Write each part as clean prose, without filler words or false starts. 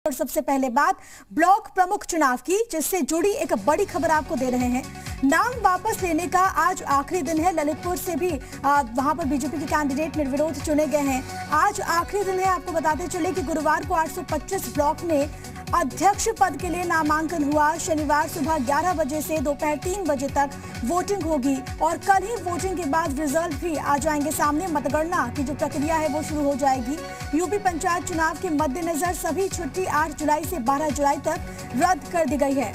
और सबसे पहले बात ब्लॉक प्रमुख चुनाव की, जिससे जुड़ी एक बड़ी खबर आपको दे रहे हैं। नाम वापस लेने का आज आखिरी दिन है। ललितपुर से भी वहां पर बीजेपी के कैंडिडेट निर्विरोध चुने गए हैं। आज आखिरी दिन है। आपको बताते चले कि गुरुवार को 825 ब्लॉक में अध्यक्ष पद के लिए नामांकन हुआ। शनिवार सुबह 11 बजे से दोपहर 3 बजे तक वोटिंग होगी और कल ही वोटिंग के बाद रिजल्ट भी आ जाएंगे सामने। मतगणना की जो प्रक्रिया है वो शुरू हो जाएगी। यूपी पंचायत चुनाव के मद्देनजर सभी छुट्टी 8 जुलाई से 12 जुलाई तक रद्द कर दी गई है।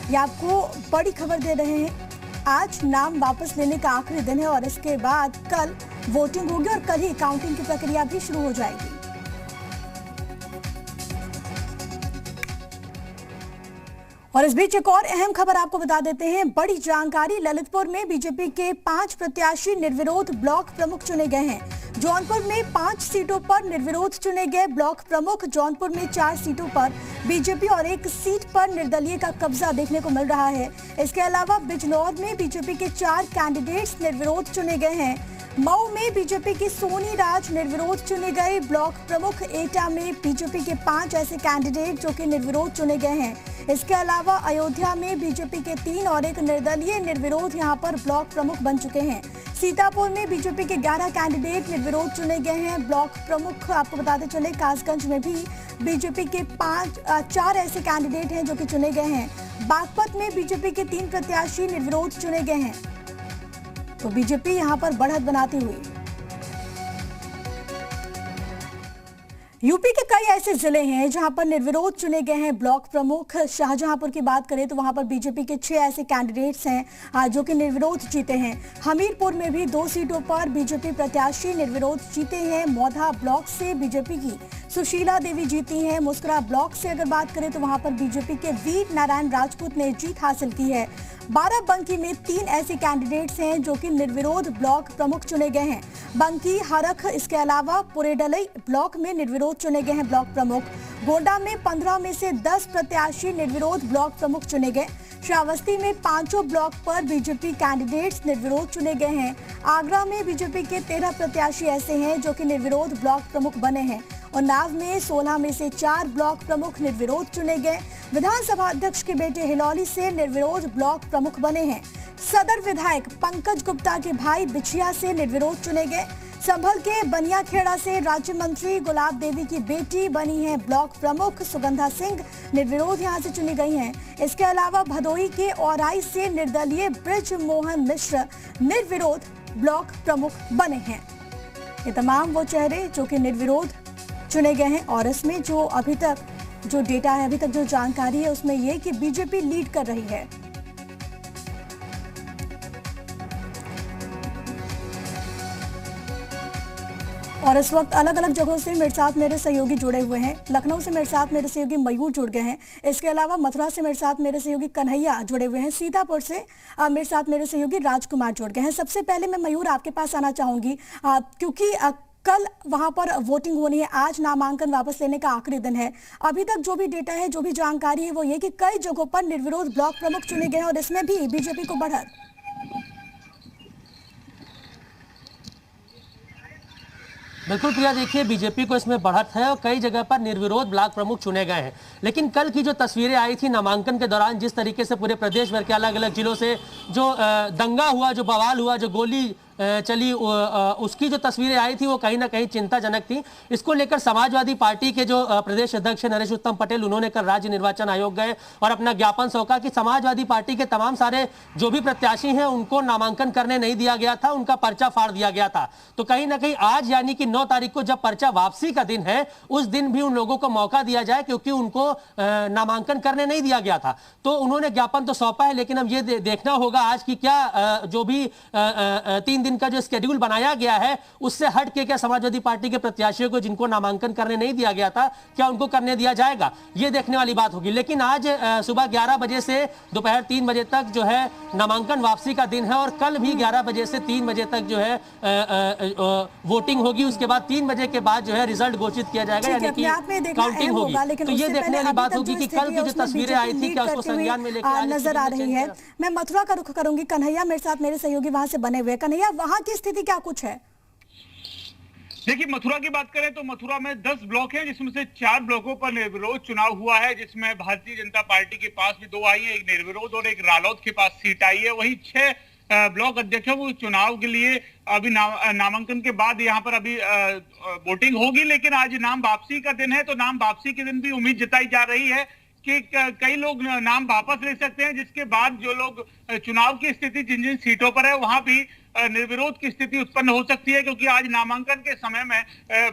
ये आपको बड़ी खबर दे रहे हैं। आज नाम वापस लेने का आखिरी दिन है और इसके बाद कल वोटिंग होगी और कल ही काउंटिंग की प्रक्रिया भी शुरू हो जाएगी। और इस बीच एक और अहम खबर आपको बता देते हैं। बड़ी जानकारी, ललितपुर में बीजेपी के 5 प्रत्याशी निर्विरोध ब्लॉक प्रमुख चुने गए हैं। जौनपुर में 5 सीटों पर निर्विरोध चुने गए ब्लॉक प्रमुख। जौनपुर में 4 सीटों पर बीजेपी और 1 सीट पर निर्दलीय का कब्जा देखने को मिल रहा है। इसके अलावा बिजनौर में बीजेपी के 4 कैंडिडेट्स निर्विरोध चुने गए हैं। मऊ में बीजेपी की सोनी राज निर्विरोध चुने गए ब्लॉक प्रमुख। एटा में बीजेपी के 5 ऐसे कैंडिडेट जो कि निर्विरोध चुने गए हैं। इसके अलावा अयोध्या में बीजेपी के 3 और 1 निर्दलीय निर्विरोध यहां पर ब्लॉक प्रमुख बन चुके हैं। सीतापुर में बीजेपी के 11 कैंडिडेट निर्विरोध चुने गए हैं ब्लॉक प्रमुख। आपको बताते चले कासगंज में भी बीजेपी के 4 ऐसे कैंडिडेट हैं जो कि चुने गए हैं। बागपत में बीजेपी के 3 प्रत्याशी निर्विरोध चुने गए हैं। तो बीजेपी यहां पर बढ़त बनाती हुई यूपी के कई ऐसे जिले हैं जहां पर निर्विरोध चुने गए हैं ब्लॉक प्रमुख। शाहजहांपुर की बात करें तो वहां पर बीजेपी के 6 ऐसे कैंडिडेट्स हैं जो कि निर्विरोध जीते हैं। हमीरपुर में भी 2 सीटों पर बीजेपी प्रत्याशी निर्विरोध जीते हैं। मौधा ब्लॉक से बीजेपी की सुशीला देवी जीती हैं। मुस्कुरा ब्लॉक से अगर बात करें तो वहां पर बीजेपी के वीर नारायण राजपूत ने जीत हासिल की है। बाराबंकी में 3 ऐसे कैंडिडेट्स हैं जो कि निर्विरोध ब्लॉक प्रमुख चुने गए हैं। बंकी, हरख, इसके अलावा पुरेडलई ब्लॉक में निर्विरोध चुने गए हैं ब्लॉक प्रमुख। गोंडा में 15 में से 10 प्रत्याशी निर्विरोध ब्लॉक प्रमुख चुने गए। श्रावस्ती में 5 ब्लॉक पर बीजेपी कैंडिडेट्स निर्विरोध चुने गए हैं। आगरा में बीजेपी के 13 प्रत्याशी ऐसे हैं जो कि निर्विरोध ब्लॉक प्रमुख बने हैं। उन्नाव में 16 में से 4 ब्लॉक प्रमुख निर्विरोध चुने गए। विधानसभा अध्यक्ष के बेटे हिलौली से निर्विरोध ब्लॉक प्रमुख बने हैं। सदर विधायक पंकज गुप्ता के भाई बिछिया से निर्विरोध चुने गए। संभल के बनियाखेड़ा से राज्य मंत्री गुलाब देवी की बेटी बनी है ब्लॉक प्रमुख। सुगंधा सिंह निर्विरोध यहां से चुनी गई हैं। इसके अलावा भदोही के औराई से निर्दलीय ब्रिज मोहन मिश्र निर्विरोध ब्लॉक प्रमुख बने हैं। ये तमाम वो चेहरे जो कि निर्विरोध चुने गए हैं और इसमें जो अभी तक जो डेटा है, अभी तक जो जानकारी है उसमें ये कि बीजेपी लीड कर रही है। और इस वक्त अलग अलग जगहों से मेरे साथ मेरे सहयोगी जुड़े हुए हैं। लखनऊ से मेरे साथ मेरे सहयोगी मयूर जुड़ गए हैं। इसके अलावा मथुरा से मेरे साथ मेरे सहयोगी कन्हैया जुड़े हुए हैं। सीतापुर से मेरे साथ मेरे सहयोगी राजकुमार जुड़ गए हैं। सबसे पहले मैं मयूर आपके पास आना चाहूंगी क्योंकि कल वहां पर वोटिंग होनी है। आज नामांकन वापस लेने का आखिरी दिन है। अभी तक जो भी डेटा है, जो भी जानकारी है वो ये कि कई जगहों पर निर्विरोध ब्लॉक प्रमुख चुने गए हैं और इसमें भी बीजेपी को बढ़त। बिल्कुल प्रिया, देखिए बीजेपी को इसमें बढ़त है और कई जगह पर निर्विरोध ब्लॉक प्रमुख चुने गए हैं। लेकिन कल की जो तस्वीरें आई थी नामांकन के दौरान, जिस तरीके से पूरे प्रदेश भर के अलग अलग जिलों से जो दंगा हुआ, जो बवाल हुआ, जो गोली चली, उसकी जो तस्वीरें आई थी वो कहीं ना कहीं चिंताजनक थी। इसको लेकर समाजवादी पार्टी के जो प्रदेश अध्यक्ष नरेश उत्तम पटेल, उन्होंने कल राज्य निर्वाचन आयोग गए और अपना ज्ञापन सौंपा कि समाजवादी पार्टी के तमाम सारे जो भी प्रत्याशी हैं उनको नामांकन करने नहीं दिया गया था, उनका पर्चा फाड़ दिया गया था। तो कहीं ना कहीं आज यानी कि 9 तारीख को जब पर्चा वापसी का दिन है, उस दिन भी उन लोगों को मौका दिया जाए क्योंकि उनको नामांकन करने नहीं दिया गया था। तो उन्होंने ज्ञापन तो सौंपा है, लेकिन अब ये देखना होगा आज की क्या जो भी 3 दिन का जो शेड्यूल बनाया गया है उससे हट के क्या समाजवादी पार्टी के प्रत्याशियों को जिनको नामांकन करने नहीं दिया गया था, क्या उनको करने दिया जाएगा, ये देखने वाली बात होगी। लेकिन आज सुबह 11 बजे से दोपहर 3 बजे तक जो है नामांकन वापसी का दिन है और कल भी 11 बजे से 3 बजे तक जो है वोटिंग होगी। उसके बाद 3 बजे के बाद जो है रिजल्ट घोषित किया जाएगा, यानी कि काउंटिंग होगी। तो ये देखने वाली बात होगी कि कल की जो तस्वीरें आई थी क्या उसको संज्ञान में लेकर नजर आ रही है। मैं मथुरा का रुख करूंगी। कन्हैया मेरे साथ मेरे सहयोगी वहां से बने हुए। कन्हैया, वहां की स्थिति क्या कुछ है? देखिए, मथुरा की बात करें तो मथुरा में 10 ब्लॉक हैं, जिसमें से 4 ब्लॉकों पर निर्विरोध चुनाव हुआ है, जिसमें भारतीय जनता पार्टी के पास भी 2 आई है, एक निर्विरोध और एक रालोद के पास सीट आई है। वही 6 ब्लॉक अध्यक्षों को चुनाव के लिए अभी नामांकन के बाद यहाँ पर अभी वोटिंग होगी, लेकिन आज नाम वापसी का दिन है, तो नाम वापसी के दिन भी उम्मीद जताई जा रही है कि कई लोग नाम वापस ले सकते हैं, जिसके बाद जो लोग चुनाव की स्थिति जिन जिन सीटों पर है वहां भी निर्विरोध की स्थिति उत्पन्न हो सकती है, क्योंकि आज नामांकन के समय में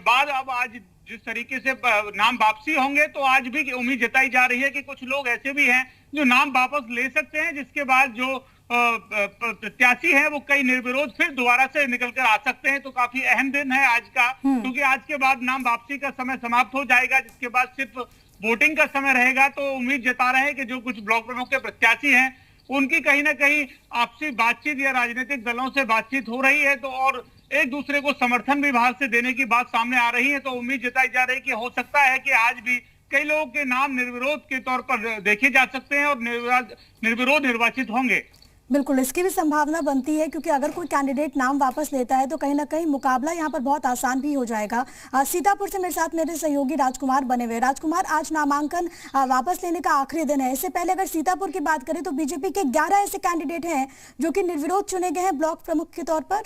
बाद अब आज जिस तरीके से नाम वापसी होंगे, तो आज भी उम्मीद जताई जा रही है कि कुछ लोग ऐसे भी हैं जो नाम वापस ले सकते हैं, जिसके बाद जो प्रत्याशी हैं वो कई निर्विरोध फिर दोबारा से निकल कर आ सकते हैं। तो काफी अहम दिन है आज का, क्योंकि आज के बाद नाम वापसी का समय समाप्त हो जाएगा, जिसके बाद सिर्फ वोटिंग का समय रहेगा। तो उम्मीद जता रहे हैं कि जो कुछ ब्लॉक प्रमुख के प्रत्याशी हैं उनकी कहीं ना कहीं आपसी बातचीत या राजनीतिक दलों से बातचीत हो रही है, तो और एक दूसरे को समर्थन भी बाहर से देने की बात सामने आ रही है। तो उम्मीद जताई जा रही है कि हो सकता है कि आज भी कई लोगों के नाम निर्विरोध के तौर पर देखे जा सकते हैं और निर्विरोध निर्वाचित होंगे। बिल्कुल, इसकी भी संभावना बनती है, क्योंकि अगर कोई कैंडिडेट नाम वापस लेता है तो कहीं ना कहीं मुकाबला यहाँ पर बहुत आसान भी हो जाएगा। सीतापुर से मेरे साथ मेरे सहयोगी राजकुमार बने हुए। राजकुमार, आज नामांकन वापस लेने का आखिरी दिन है। इससे पहले अगर सीतापुर की बात करें तो बीजेपी के 11 ऐसे कैंडिडेट हैं जो कि निर्विरोध चुने गए हैं ब्लॉक प्रमुख के तौर पर।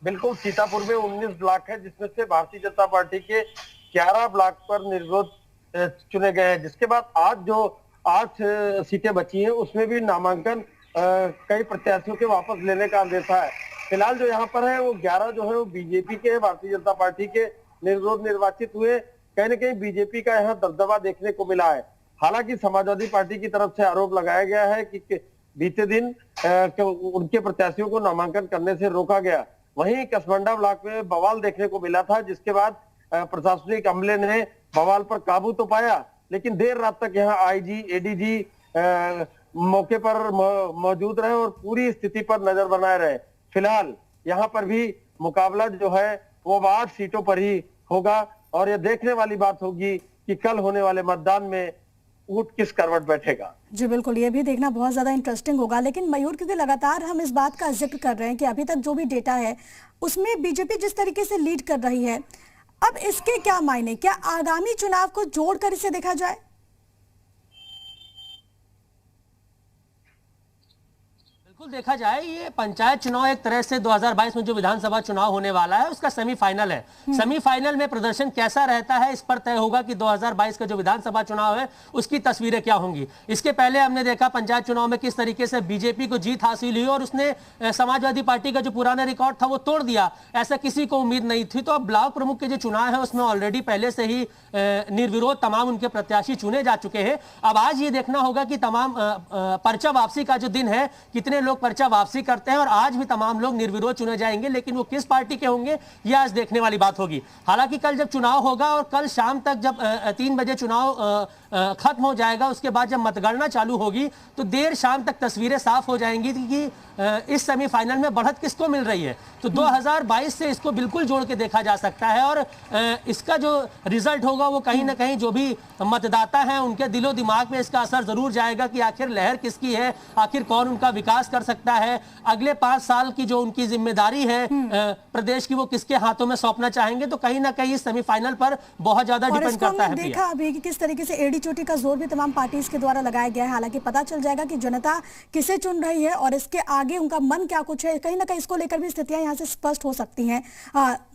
बिल्कुल, सीतापुर में 19 ब्लॉक है, जिसमें से भारतीय जनता पार्टी के 11 ब्लॉक पर निर्विरोध चुने गए हैं, जिसके बाद आज जो 8 सीटें बची हैं उसमें भी नामांकन कई प्रत्याशियों के वापस लेने का अंदेशा है। फिलहाल जो यहाँ पर है वो 11 जो है वो बीजेपी के, भारतीय जनता पार्टी के निर्विरोध निर्वाचित हुए। कहीं न कहीं बीजेपी का यहाँ दबदबा देखने को मिला है। हालांकि समाजवादी पार्टी की तरफ से आरोप लगाया गया है कि बीते दिन उनके प्रत्याशियों को नामांकन करने से रोका गया। वहीं कसमंडा ब्लॉक में बवाल देखने को मिला था, जिसके बाद प्रशासनिक अमले ने बवाल पर काबू तो पाया, लेकिन देर रात तक यहाँ आईजी, एडीजी मौके पर मौजूद रहे और पूरी स्थिति पर नजर बनाए रहे। फिलहाल यहाँ पर भी मुकाबला जो है वो 8 सीटों पर ही होगा और यह देखने वाली बात होगी कि कल होने वाले मतदान में ऊंट किस करवट बैठेगा। जी बिल्कुल, ये भी देखना बहुत ज्यादा इंटरेस्टिंग होगा। लेकिन मयूर, क्योंकि लगातार हम इस बात का जिक्र कर रहे हैं कि अभी तक जो भी डेटा है उसमें बीजेपी जिस तरीके से लीड कर रही है, अब इसके क्या मायने, क्या आगामी चुनाव को जोड़कर इसे देखा जाए? बिल्कुल देखा जाए, ये पंचायत चुनाव एक तरह से 2022 में जो विधानसभा चुनाव होने वाला है उसका सेमीफाइनल है। सेमीफाइनल में प्रदर्शन कैसा रहता है इस पर तय होगा कि 2022 का जो विधानसभा चुनाव है उसकी तस्वीरें क्या होंगी। इसके पहले हमने देखा पंचायत चुनाव में किस तरीके से बीजेपी को जीत हासिल हुई और उसने समाजवादी पार्टी का जो पुराना रिकॉर्ड था वो तोड़ दिया, ऐसा किसी को उम्मीद नहीं थी। तो अब ब्लॉक प्रमुख के जो चुनाव है उसमें ऑलरेडी पहले से ही निर्विरोध तमाम उनके प्रत्याशी चुने जा चुके हैं। अब आज ये देखना होगा कि तमाम पर्चा वापसी का जो दिन है कितने लोग पर्चा वापसी करते हैं और आज भी तमाम लोग निर्विरोध चुने जाएंगे, लेकिन वो किस पार्टी के होंगे यह आज देखने वाली बात होगी। हालांकि कल जब चुनाव होगा और कल शाम तक जब 3 बजे चुनाव खत्म हो जाएगा, उसके बाद जब मतगणना चालू होगी तो देर शाम तक तस्वीरें साफ हो जाएंगी कि इस सेमीफाइनल में बढ़त किसको मिल रही है। तो 2022 से इसको बिल्कुल जोड़ के देखा जा सकता है और इसका जो रिजल्ट होगा वो कहीं ना कहीं जो भी मतदाता हैं उनके दिलो दिमाग में इसका असर जरूर जाएगा कि आखिर लहर किसकी है, आखिर कौन उनका विकास कर सकता है, अगले 5 साल की जो उनकी जिम्मेदारी है प्रदेश की वो किसके हाथों में सौंपना चाहेंगे। तो कहीं ना कहीं इस सेमीफाइनल पर बहुत ज्यादा डिपेंड करता है। देखा अभी कि किस तरीके से एड़ी चोटी का जोर भी तमाम पार्टीज के द्वारा लगाया गया है। हालांकि पता चल जाएगा कि जनता किसे चुन रही है और इसके आगे उनका मन क्या कुछ है, कहीं ना कहीं इसको लेकर भी स्थितियां यहाँ से स्पष्ट हो सकती हैं।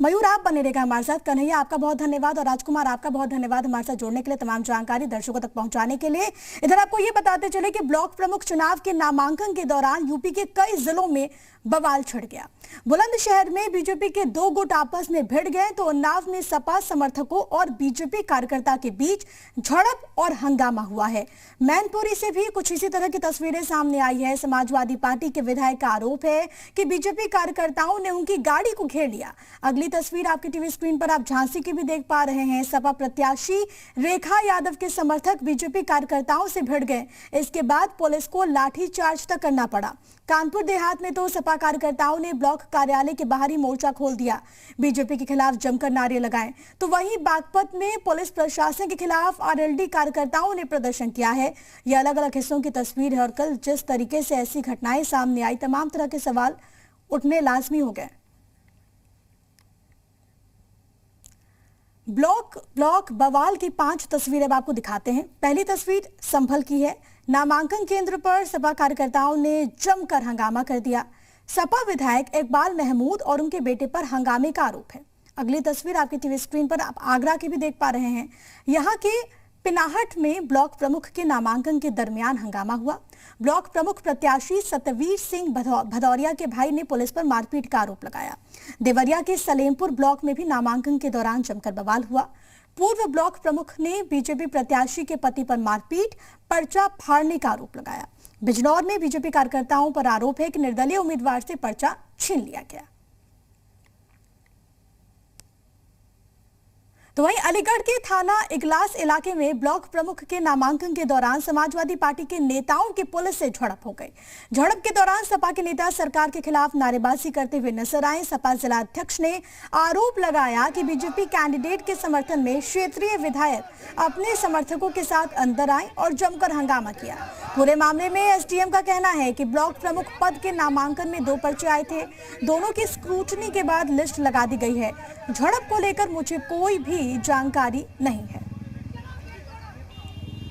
मयूर, आप बने रहेगा हमारे साथ। कन्हैया, आपका बहुत धन्यवाद और राजकुमार, आपका बहुत धन्यवाद हमारे साथ जुड़ने के लिए, तमाम जानकारी दर्शकों तक पहुंचाने के लिए। इधर आपको ये बताते चले कि ब्लॉक प्रमुख चुनाव के नामांकन के दौरान यूपी के कई जिलों में बवाल छिड़ गया। बुलंदशहर में बीजेपी के 2 गुट आपस में भिड़ गए तो उन्नाव में सपा समर्थकों और बीजेपी कार्यकर्ता के बीच झड़प और हंगामा हुआ है। मैनपुरी से भी कुछ इसी तरह की तस्वीरें सामने आई है। समाजवादी पार्टी के विधायक का आरोप है कि बीजेपी कार्यकर्ताओं ने उनकी गाड़ी को घेर लिया। अगली तस्वीर आपकी टीवी स्क्रीन पर आप झांसी की भी देख पा रहे हैं। सपा प्रत्याशी रेखा यादव के समर्थक बीजेपी कार्यकर्ताओं से भिड़ गए। इसके बाद पुलिस को लाठीचार्ज तक करना पड़ा। कानपुर देहात में तो सपा कार्यकर्ताओं ने ब्लॉक कार्यालय के बाहर ही मोर्चा खोल दिया, बीजेपी के खिलाफ जमकर नारे लगाए। तो वहीं बागपत में पुलिस प्रशासन के खिलाफ आरएलडी कार्यकर्ताओं ने प्रदर्शन किया है। यह अलग अलग हिस्सों की तस्वीर है और कल जिस तरीके से ऐसी घटनाएं सामने आई, तमाम तरह के सवाल उठने लाजमी हो गए। ब्लॉक बवाल की 5 तस्वीरें अब आपको दिखाते हैं। पहली तस्वीर संभल की है। नामांकन केंद्र पर सपा कार्यकर्ताओं ने जमकर हंगामा कर दिया। सपा विधायक इकबाल महमूद और उनके बेटे पर हंगामे का आरोप है। अगली तस्वीर आपकी टीवी स्क्रीन पर आप आगरा की भी देख पा रहे हैं। यहाँ के पिनाहट में ब्लॉक प्रमुख के नामांकन के दरमियान हंगामा हुआ। ब्लॉक प्रमुख प्रत्याशी सतवीर सिंह भदौरिया के भाई ने पुलिस पर मारपीट का आरोप लगाया। देवरिया के सलेमपुर ब्लॉक में भी नामांकन के दौरान जमकर बवाल हुआ। पूर्व ब्लॉक प्रमुख ने बीजेपी प्रत्याशी के पति पर मारपीट, पर्चा फाड़ने का आरोप लगाया। बिजनौर में बीजेपी कार्यकर्ताओं पर आरोप है कि निर्दलीय उम्मीदवार से पर्चा छीन लिया गया। तो वहीं अलीगढ़ के थाना इगलास इलाके में ब्लॉक प्रमुख के नामांकन के दौरान समाजवादी पार्टी के नेताओं की पुलिस से झड़प हो गई। झड़प के दौरान सपा के नेता सरकार के खिलाफ नारेबाजी करते हुए नजर आए। सपा जिला अध्यक्ष ने आरोप लगाया कि बीजेपी कैंडिडेट के समर्थन में क्षेत्रीय विधायक अपने समर्थकों के साथ अंदर आए और जमकर हंगामा किया। पूरे मामले में एसडीएम का कहना है कि ब्लॉक प्रमुख पद के नामांकन में 2 पर्चे आए थे। दोनों की स्क्रूटनी के बाद लिस्ट लगा दी गई है। झड़प को लेकर मुझे कोई भी जानकारी नहीं है।